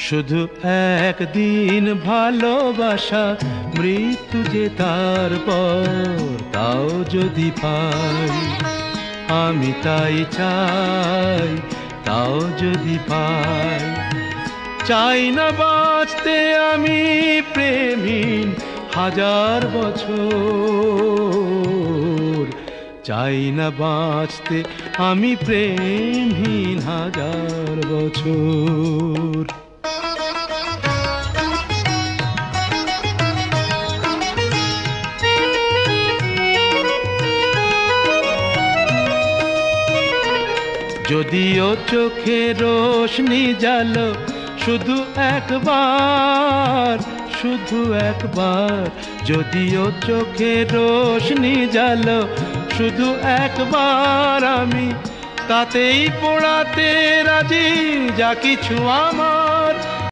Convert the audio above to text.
শুধু একদিন ভালোবাসা, মৃত্যু যে তারপর, তাও যদি পাই আমি তাই চাই, তাও যদি পাই। চাই না বাঁচতে আমি প্রেমহীন হাজার বছর, চাই না বাঁচতে আমি প্রেমহীন হাজার বছর। যদিও চোখে রোশনি জালো শুধু একবার, শুধু একবার, যদিও চোখে রোশনি জালো শুধু একবার, আমি তাতেই পোড়াতে রাজি যা কিছু আমার।